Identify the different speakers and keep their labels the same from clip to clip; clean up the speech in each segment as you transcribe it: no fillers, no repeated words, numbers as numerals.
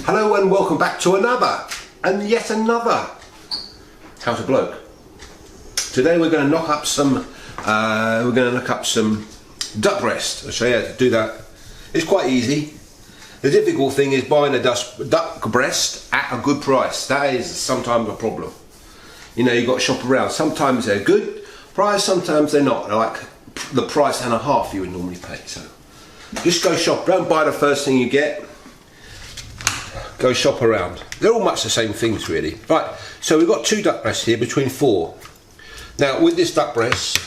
Speaker 1: Hello and welcome back to yet another How to Bloke. Today we're going to knock up some duck breast. I'll show you how to do that. It's quite easy. The difficult thing is buying a duck breast at a good price. That is sometimes a problem. You know, you've got to shop around. Sometimes they're good price, sometimes they're not. They're like the price and a half you would normally pay. So just go shop. Don't buy the first thing you get. Go shop around. They're all much the same things really. Right, so we've got 2 duck breasts here between 4. Now with this duck breast,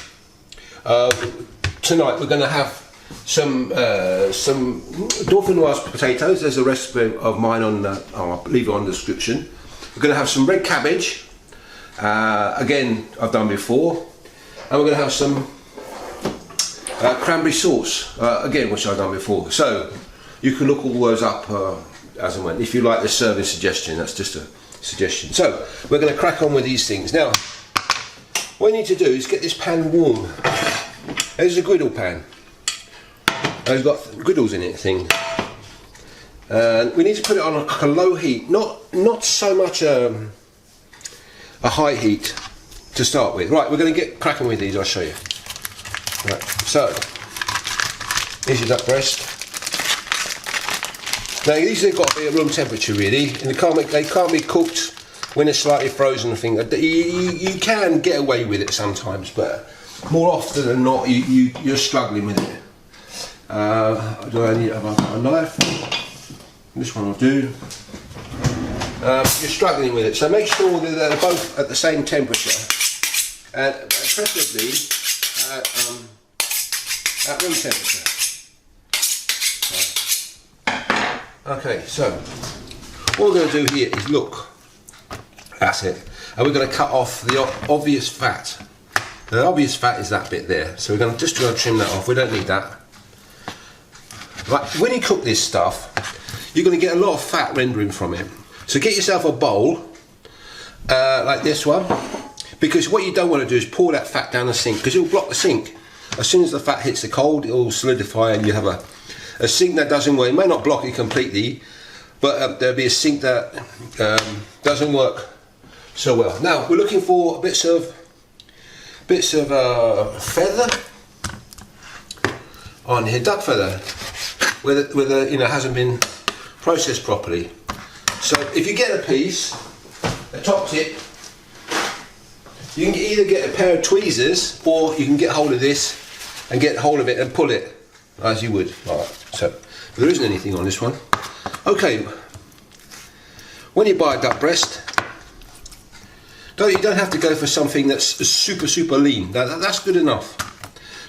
Speaker 1: tonight we're going to have some dauphinoise potatoes. There's a recipe of mine on, I'll leave it on the description. We're going to have some red cabbage, again I've done before, and we're going to have some cranberry sauce, again which I've done before. So you can look all those up as and when. If you like the serving suggestion, that's just a suggestion. So we're going to crack on with these things. Now what you need to do is get this pan warm. There's a griddle pan. It's got griddles in it thing. We need to put it on a low heat, not so much a high heat to start with. Right, we're going to get cracking with these. I'll show you. Right, so here's your duck breast. Now these have got to be at room temperature really, and they can't be cooked when they're slightly frozen. You can get away with it sometimes, but more often than not you're struggling with it. Do I need a knife? This one will do. You're struggling with it, so make sure that they're both at the same temperature, and preferably at room temperature. Okay, so what we're going to do here is look. That's it, and we're going to cut off the obvious fat. The obvious fat is that bit there, so we're going to trim that off. We don't need that. Right, when you cook this stuff, you're going to get a lot of fat rendering from it. So get yourself a bowl like this one, because what you don't want to do is pour that fat down the sink, because it'll block the sink. As soon as the fat hits the cold, it will solidify, and you have a sink that doesn't work. It may not block it completely, but there'll be a sink that doesn't work so well. Now we're looking for bits of feather on here, duck feather, where the hasn't been processed properly. So if you get a piece, a top tip, you can either get a pair of tweezers, or you can get hold of this and get hold of it and pull it as you would. Right, so there isn't anything on this one. Okay, when you buy a duck breast, you don't have to go for something that's super lean. That's good enough.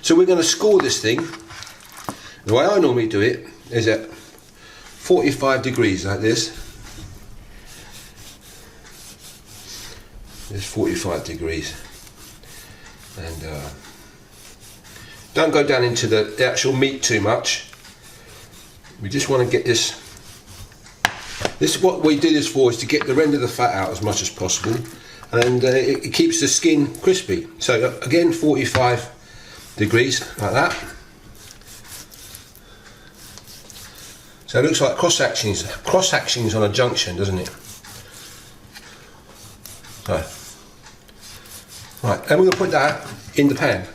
Speaker 1: So we're going to score this thing. The way I normally do it is at 45 degrees like this. It's 45 degrees, and don't go down into the actual meat too much. We just want to get this. This is what we do this for, is to get the end of the fat out as much as possible, and it keeps the skin crispy. So again, 45 degrees like that. So it looks like cross sections on a junction, doesn't it? So, right, and we're going to put that in the pan.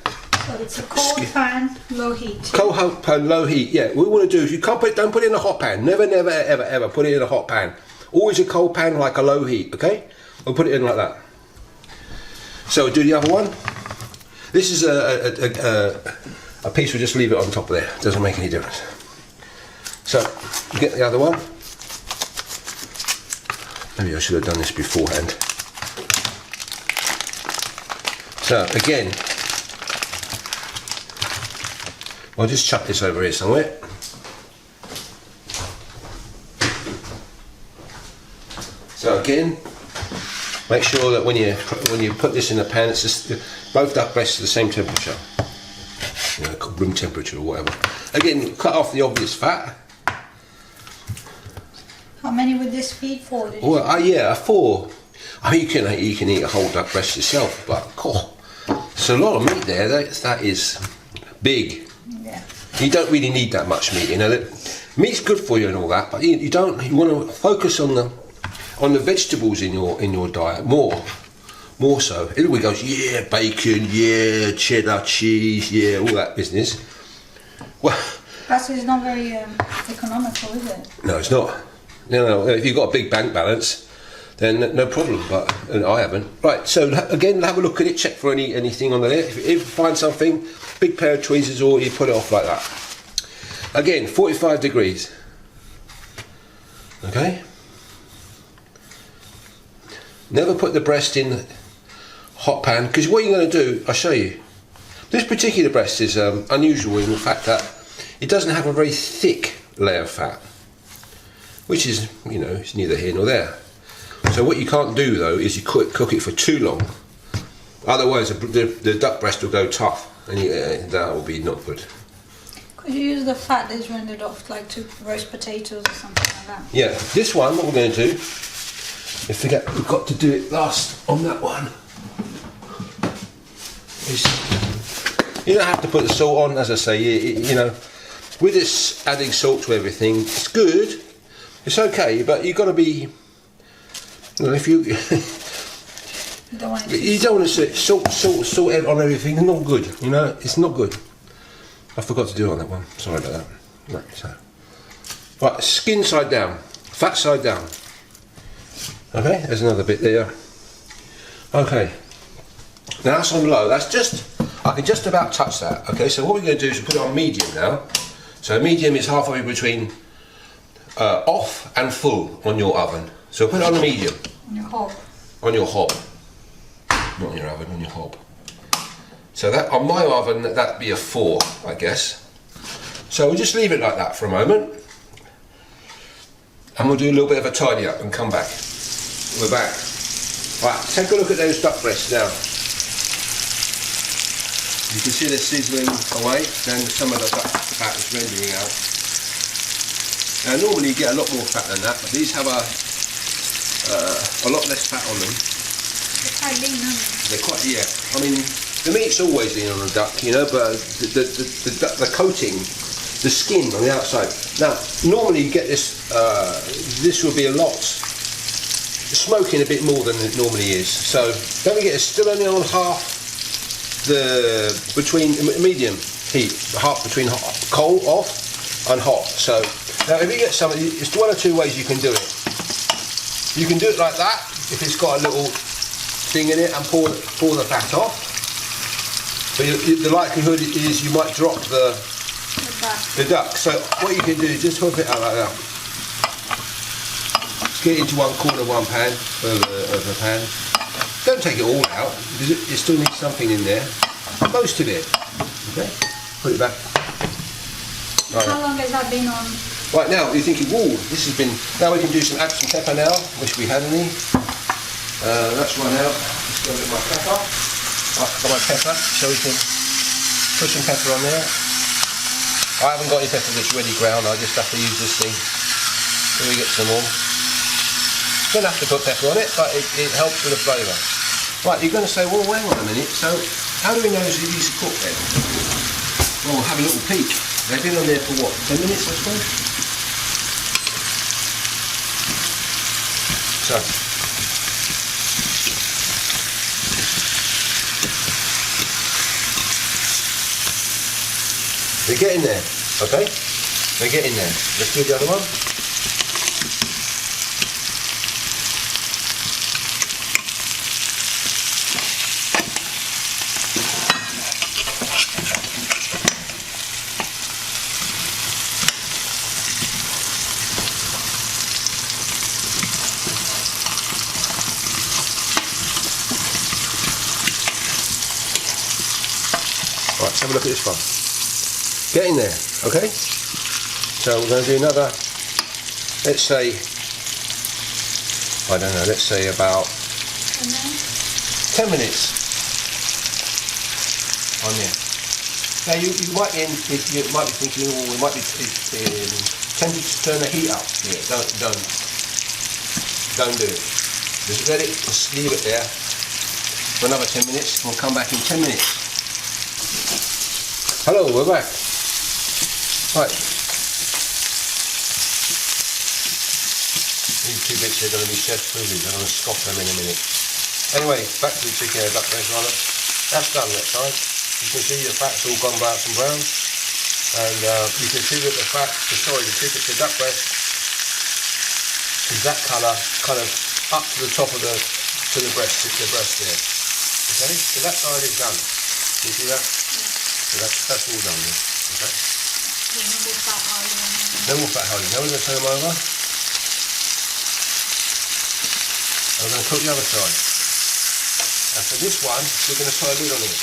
Speaker 2: So it's a cold pan, low heat.
Speaker 1: Cold pan, low heat. Yeah. What we want to do is don't put it in a hot pan. Never, ever put it in a hot pan. Always a cold pan, like a low heat. Okay. We'll put it in like that. So we'll do the other one. This is a piece. We'll just leave it on top of there. Doesn't make any difference. So you get the other one. Maybe I should have done this beforehand. So again, I'll just chuck this over here somewhere. So again, make sure that when you put this in the pan, it's just both duck breasts are the same temperature, room temperature or whatever. Again, cut off the obvious fat.
Speaker 2: How many would this feed for?
Speaker 1: Well, yeah, 4. I mean, you can eat a whole duck breast yourself, but it's a lot of meat there. That is big.
Speaker 2: Yeah.
Speaker 1: You don't really need that much meat, you know. Meat's good for you and all that, but you don't. You want to focus on the vegetables in your diet more so. Everybody goes, yeah, bacon, yeah, cheddar cheese, yeah, all that business. Well,
Speaker 2: Plus, it's not very economical, is it?
Speaker 1: no, it's not. No, if you've got a big bank balance, then no problem. But I haven't. Right. So again, have a look at it. Check for anything on there. If you find something, big pair of tweezers, or you put it off like that. Again, 45 degrees. Okay. Never put the breast in hot pan, because what you're going to do, I'll show you. This particular breast is unusual in the fact that it doesn't have a very thick layer of fat, which is, you know, it's neither here nor there. So what you can't do though is you cook it for too long, otherwise the duck breast will go tough, and that will be not good.
Speaker 2: Could you use the fat that's rendered off, like to roast potatoes or something like that?
Speaker 1: Yeah, this one, what we're going to do, we've got to do it last on that one. You don't have to put the salt on, as I say, you know, with this adding salt to everything, it's good, it's okay, but you've got to be, you know, if you
Speaker 2: don't want
Speaker 1: to salt on everything, it's not good, you know, it's not good. I forgot to do it on that one, sorry about that. Right, skin side down, fat side down. Okay, there's another bit there. Okay, now that's on low, that's just, I can just about touch that. Okay, so what we're going to do is put it on medium now. So medium is halfway between off and full on your oven. So put it on a medium.
Speaker 2: On your hob.
Speaker 1: On your hob. Not on your oven, on your hob. So that on my oven, that'd be a 4, I guess. So we'll just leave it like that for a moment. And we'll do a little bit of a tidy up and come back. We're back. Right, take a look at those duck breasts now. You can see they're sizzling away, then some of the fat is rendering out. Now normally you get a lot more fat than that, but these have a lot less fat on them.
Speaker 2: They're quite lean, aren't they?
Speaker 1: They're quite, yeah. I mean, the meat's always lean on a duck, you know, but the coating, the skin on the outside. Now, normally you get this, this will be a lot, smoking a bit more than it normally is. So don't forget, it's still only on half between medium heat, half between cold off and hot. So now if you get something, it's one or two ways you can do it. You can do it like that if it's got a little thing in it and pour the fat off. But the likelihood is you might drop the duck. So what you can do is just whip it out like that. Get it into one corner of one pan of the pan. Don't take it all out, because it still needs something in there. Most of it. Okay, put it back. Right.
Speaker 2: How long has that been on?
Speaker 1: Right, now you're thinking, whoa, this has been. Now we can add some pepper now. Wish we had any. That's run out. Let's go with my pepper. Right, got my pepper, so we can put some pepper on there. I haven't got any pepper that's ready ground. I just have to use this thing. Then we get some more. Don't have to put pepper on it, but it helps with the flavour. Right, you're going to say, well, hang on a minute, so how do we know if these are cooked then? Well, we'll have a little peek. They've been on there for what, 10 minutes, I suppose? So. They're getting there, okay? They're getting there. Let's do the other one. Right, let's have a look at this one. Getting there, okay? So we're going to do another, let's say, I don't know, let's say about 10 minutes on there. Now you might be thinking, oh, we might be tempted to turn the heat up. Yeah, don't do it. Just let it, just leave it there for another 10 minutes. We'll come back in 10 minutes. Hello, we're back. Right. These two bits are going to be chef's foodies. I'm going to scoff them in a minute. Anyway, back to the chicken and duck breast rather. That's done that side. You can see the fat's all gone brown and brown. And you can see that the fat, the duck breast is that colour kind of up to the top of the breast there. Okay, so that side is done. You see that? So that's all done then. Okay. No more fat hiding. Now we're going to turn them over. And we're going to cook the other side. Now for this one, we're going to put a lid on it.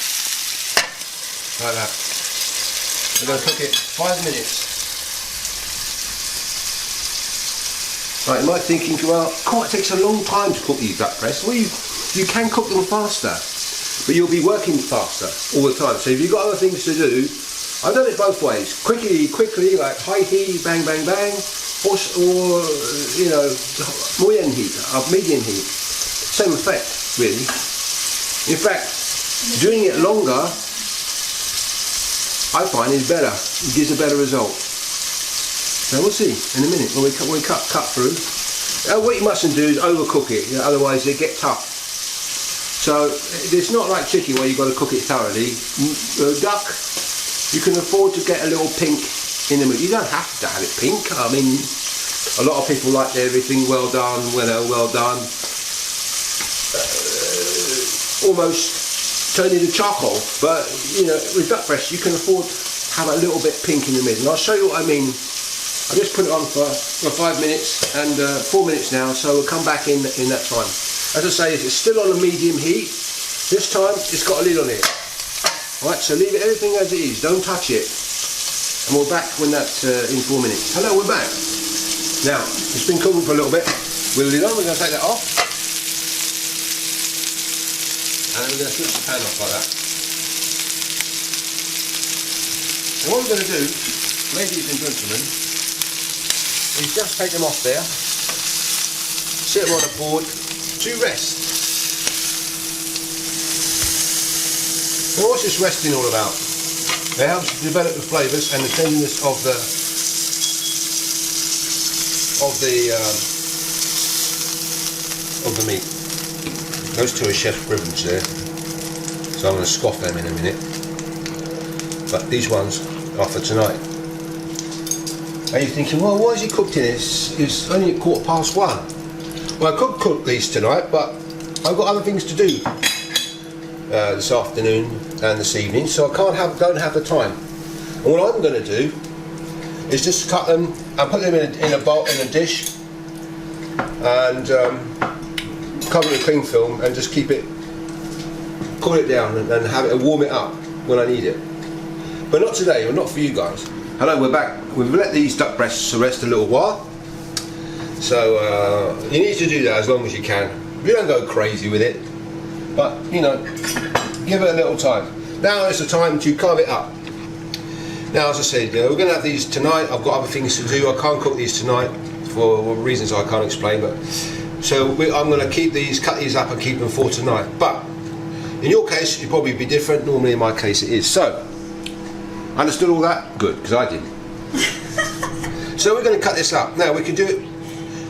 Speaker 1: Like that. We're going to cook it 5 minutes. Right, you might be thinking, well, it takes a long time to cook these duck breasts. Well, you can cook them faster, but you'll be working faster all the time. So if you've got other things to do, I've done it both ways. Quickly, like high heat, bang, bang, bang, or you know, medium heat. Same effect, really. In fact, doing it longer, I find is better. It gives a better result. So we'll see in a minute when we cut through. What you mustn't do is overcook it, you know, otherwise they get tough. So it's not like chicken where you've got to cook it thoroughly. Duck, you can afford to get a little pink in the middle. You don't have to have it pink. I mean, a lot of people like everything well done, well done. Almost turn into charcoal, but you know, with duck breast you can afford to have a little bit pink in the middle. And I'll show you what I mean. I just put it on for 5 minutes and 4 minutes now, so we'll come back in that time. As I say, it's still on a medium heat. This time it's got a lid on it. Right, so leave everything as it is, don't touch it. And we're back when that's in 4 minutes. Hello, we're back. Now, it's been cooking for a little bit. With the lid on, we're going to take that off. And we're going to switch the pan off like that. And what we're going to do, ladies and gentlemen, is just take them off there, sit them on a board to rest. Now what's this resting all about? It helps to develop the flavours and the tenderness of the meat. Those two are chef's privilege there, so I'm going to scoff them in a minute. But these ones are for tonight. And you're thinking, well, why is he cooked in it? It's only at 1:15. Well, I could cook these tonight, but I've got other things to do this afternoon and this evening, so I don't have the time. And what I'm going to do is just cut them and put them in a bowl, in a dish, and cover it with cling film and just cool it down and have it, warm it up when I need it. But not today, or not for you guys. Hello, we're back. We've let these duck breasts rest a little while, so you need to do that as long as you can. You don't go crazy with it, but you know, give it a little time. Now is the time to carve it up. Now, as I said, we're going to have these tonight. I've got other things to do. I can't cook these tonight for reasons I can't explain. But so I'm going to cut these up and keep them for tonight. But in your case, it'll probably be different. Normally, in my case, it is. So, understood all that? Good, because I didn't. So we're going to cut this up. Now we can do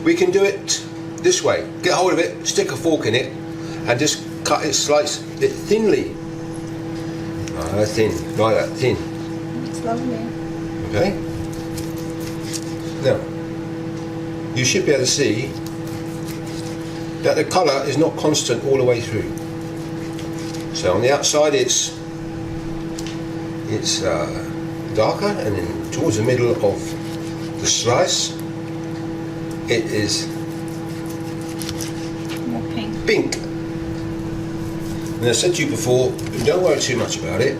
Speaker 1: it this way. Get hold of it, stick a fork in it, and just slice it thinly. Thin, like that, thin.
Speaker 2: It's lovely.
Speaker 1: Okay. Now, you should be able to see that the colour is not constant all the way through. So on the outside it's darker, and then towards the middle of the slice it is
Speaker 2: More pink.
Speaker 1: pink. And I said to you before, don't worry too much about it.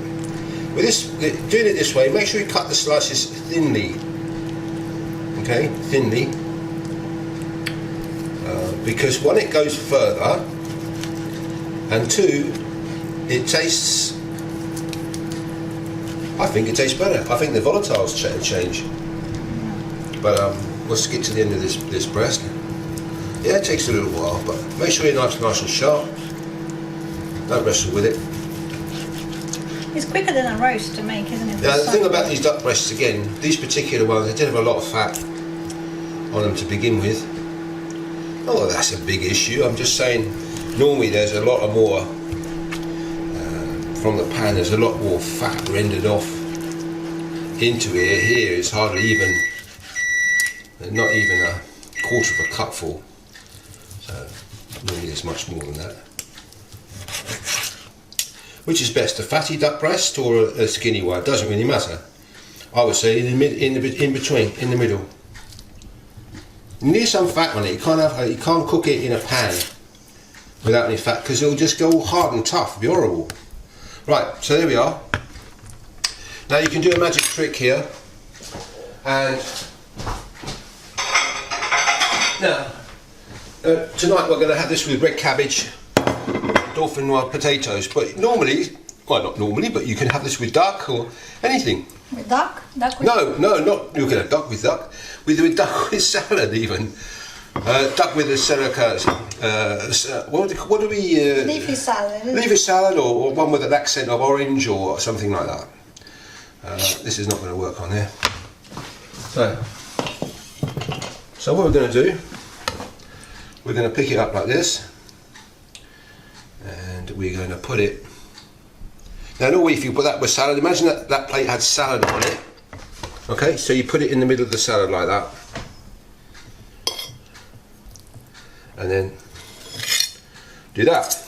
Speaker 1: With this, doing it this way, make sure you cut the slices thinly. Okay, thinly. Because one, it goes further, and two, it tastes. I think it tastes better. I think the volatiles change. But let's get to the end of this breast. Yeah, it takes a little while, but make sure you're nice and sharp. Don't wrestle with it.
Speaker 2: It's quicker than a roast to make, isn't it?
Speaker 1: Now the thing about these duck breasts, again, these particular ones, they did have a lot of fat on them to begin with. Oh, that's a big issue. I'm just saying, normally there's a lot of more, from the pan, there's a lot more fat rendered off into here. Here is hardly even, not even a quarter of a cupful. So, normally there's much more than that. Which is best, a fatty duck breast or a skinny one? It doesn't really matter. I would say in between, in the middle. You need some fat on it. You can't cook it in a pan without any fat because it'll just go all hard and tough. It'll be horrible. Right, so there we are. Now you can do a magic trick here, and now tonight we're going to have this with red cabbage, dauphinoise potatoes. But normally, well, not normally, but you can have this with duck or anything.
Speaker 2: With duck? Duck with
Speaker 1: No, not you can have duck with duck. With duck with salad even. Duck with a what do we?
Speaker 2: Leafy salad.
Speaker 1: Leafy salad, or one with an accent of orange or something like that. This is not going to work on there. So what we're going to do, we're going to pick it up like this, and we're going to put it. Now, normally if you put that with salad, imagine that plate had salad on it. Okay, so you put it in the middle of the salad like that, and then do that.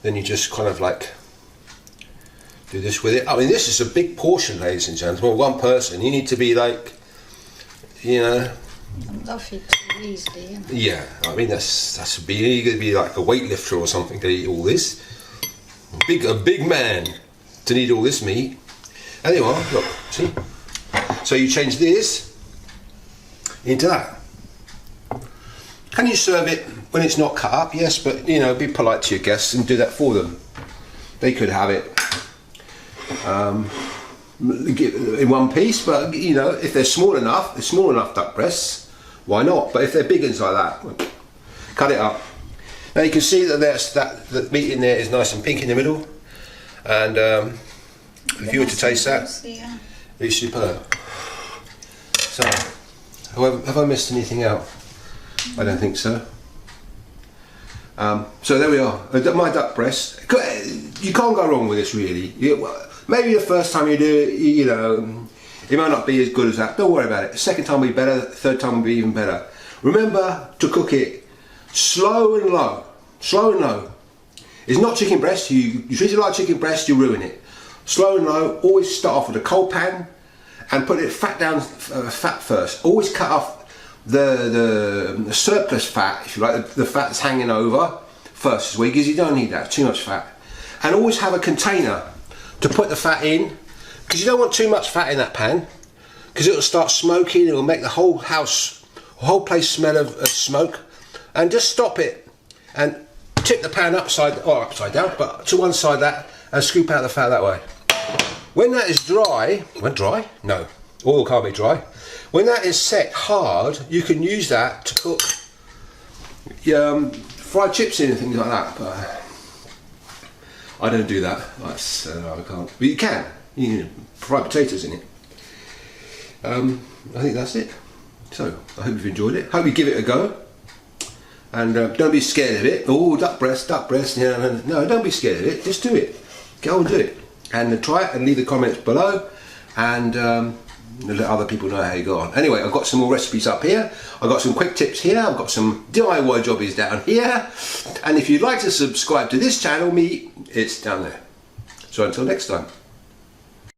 Speaker 1: Then you just kind of like do this with it. I mean, this is a big portion, ladies and gentlemen. One person, you need to be like, you know.
Speaker 2: Don't fit too easily.
Speaker 1: Yeah, I mean that's you're going to be like a weightlifter or something to eat all this. A big man to need all this meat. And there you are, look, see? So you change this into that. Can you serve it when it's not cut up? Yes, but you know, be polite to your guests and do that for them. They could have it in one piece, but you know, if they're small enough duck breasts, why not? But if they're big ones like that, cut it up. Now you can see that the meat in there is nice and pink in the middle, and if you were to taste that, it's superb. So, have I missed anything out? I don't think so. So there we are, my duck breast. You can't go wrong with this really. Maybe the first time you do it, you know, it might not be as good as that. Don't worry about it. The second time will be better, the third time will be even better. Remember to cook it slow and low. Slow and low. It's not chicken breast. You treat it like chicken breast, you ruin it. Slow and low. Always start off with a cold pan and put it fat first. Always cut off the surplus fat, if you like, the fat that's hanging over first as well, because you don't need that, too much fat. And always have a container to put the fat in, because you don't want too much fat in that pan, because it'll start smoking. It'll make the whole place smell of smoke. And just stop it and tip the pan upside down, but to one side that, and scoop out the fat that way. When that is dry, no, oil can't be dry. When that is set hard, you can use that to cook fried chips in and things like that. But I don't do that. I can't. But you can fry potatoes in it. I think that's it. So I hope you've enjoyed it. Hope you give it a go. And don't be scared of it. Oh, duck breast. Yeah, no, don't be scared of it. Just do it. Go and do it. And try it and leave the comments below. And let other people know how you go on. Anyway, I've got some more recipes up here. I've got some quick tips here. I've got some DIY jobbies down here. And if you'd like to subscribe to this channel, it's down there. So until next time.